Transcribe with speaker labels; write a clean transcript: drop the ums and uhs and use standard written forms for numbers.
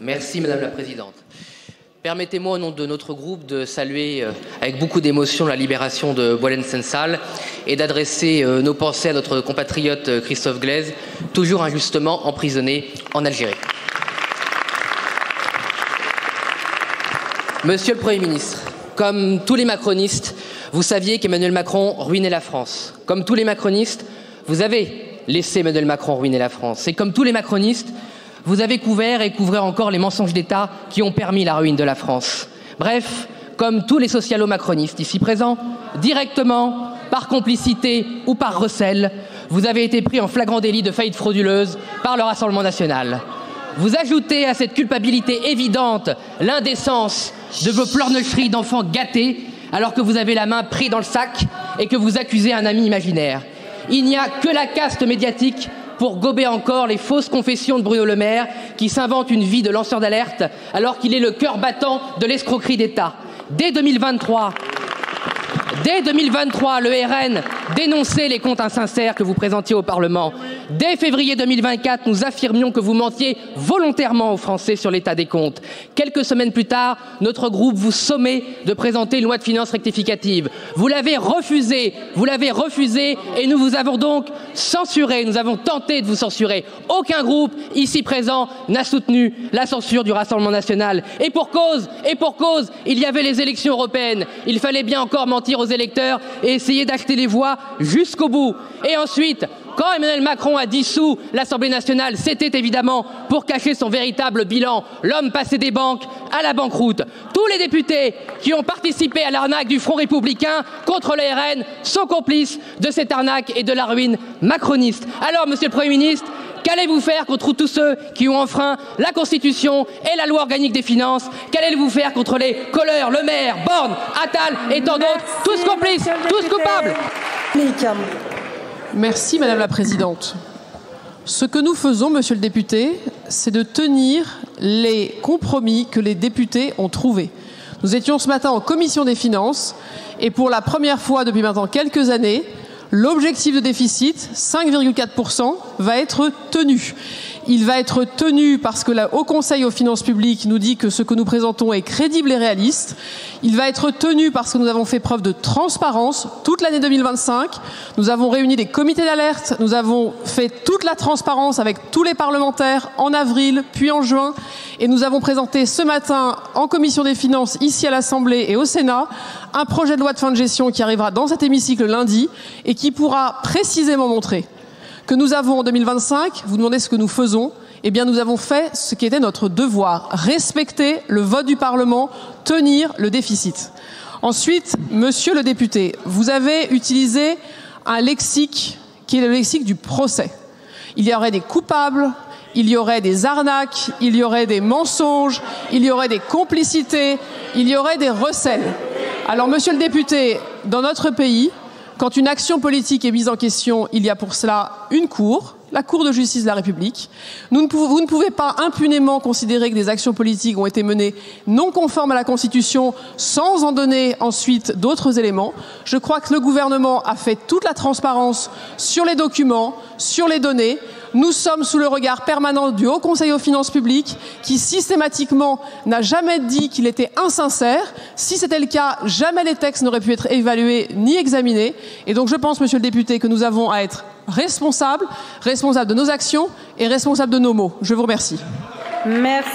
Speaker 1: Merci Madame la Présidente. Permettez-moi au nom de notre groupe de saluer avec beaucoup d'émotion la libération de Boualem Sansal et d'adresser nos pensées à notre compatriote Christophe Glaise, toujours injustement emprisonné en Algérie. Monsieur le Premier ministre, comme tous les macronistes, vous saviez qu'Emmanuel Macron ruinait la France. Comme tous les macronistes, vous avez laissé Emmanuel Macron ruiner la France. Et comme tous les macronistes, vous avez couvert et couvrez encore les mensonges d'État qui ont permis la ruine de la France. Bref, comme tous les socialo-macronistes ici présents, directement, par complicité ou par recel, vous avez été pris en flagrant délit de faillite frauduleuse par le Rassemblement national. Vous ajoutez à cette culpabilité évidente l'indécence de vos pleurnicheries d'enfants gâtés alors que vous avez la main prise dans le sac et que vous accusez un ami imaginaire. Il n'y a que la caste médiatique pour gober encore les fausses confessions de Bruno Le Maire qui s'invente une vie de lanceur d'alerte alors qu'il est le cœur battant de l'escroquerie d'État. Dès 2023, le RN dénonçait les comptes insincères que vous présentiez au Parlement. Dès février 2024, nous affirmions que vous mentiez volontairement aux Français sur l'état des comptes. Quelques semaines plus tard, notre groupe vous sommait de présenter une loi de finances rectificative. Vous l'avez refusé et nous vous avons donc censuré, nous avons tenté de vous censurer. Aucun groupe ici présent n'a soutenu la censure du Rassemblement national. Et pour cause, il y avait les élections européennes. Il fallait bien encore mentir aux électeurs et essayer d'acheter les voix jusqu'au bout. Et ensuite, quand Emmanuel Macron a dissous l'Assemblée nationale, c'était évidemment pour cacher son véritable bilan. L'homme passé des banques à la banqueroute. Tous les députés qui ont participé à l'arnaque du Front républicain contre le RN sont complices de cette arnaque et de la ruine macroniste. Alors, Monsieur le Premier ministre, qu'allez-vous faire contre tous ceux qui ont enfreint la Constitution et la loi organique des finances? Qu'allez-vous faire contre les Kohler, Le Maire, Borne, Attal et tant d'autres, tous complices, tous coupables?
Speaker 2: Merci Madame la Présidente. Ce que nous faisons, Monsieur le député, c'est de tenir les compromis que les députés ont trouvés. Nous étions ce matin en commission des finances et pour la première fois depuis maintenant quelques années, l'objectif de déficit, 5,4%, va être tenu. Il va être tenu parce que le Haut Conseil aux finances publiques nous dit que ce que nous présentons est crédible et réaliste. Il va être tenu parce que nous avons fait preuve de transparence toute l'année 2025. Nous avons réuni des comités d'alerte. Nous avons fait toute la transparence avec tous les parlementaires en avril, puis en juin. Et nous avons présenté ce matin en commission des finances, ici à l'Assemblée et au Sénat, un projet de loi de fin de gestion qui arrivera dans cet hémicycle lundi et qui pourra précisément montrer que nous avons en 2025, vous demandez ce que nous faisons, eh bien nous avons fait ce qui était notre devoir, respecter le vote du Parlement, tenir le déficit. Ensuite, Monsieur le député, vous avez utilisé un lexique qui est le lexique du procès. Il y aurait des coupables, il y aurait des arnaques, il y aurait des mensonges, il y aurait des complicités, il y aurait des recels. Alors Monsieur le député, dans notre pays, quand une action politique est mise en question, il y a pour cela une cour, la Cour de justice de la République. Vous ne pouvez pas impunément considérer que des actions politiques ont été menées non conformes à la Constitution sans en donner ensuite d'autres éléments. Je crois que le gouvernement a fait toute la transparence sur les documents, sur les données. Nous sommes sous le regard permanent du Haut Conseil aux finances publiques qui systématiquement n'a jamais dit qu'il était insincère. Si c'était le cas, jamais les textes n'auraient pu être évalués ni examinés. Et donc je pense, Monsieur le député, que nous avons à être responsables de nos actions et responsables de nos mots. Je vous remercie.
Speaker 3: Merci.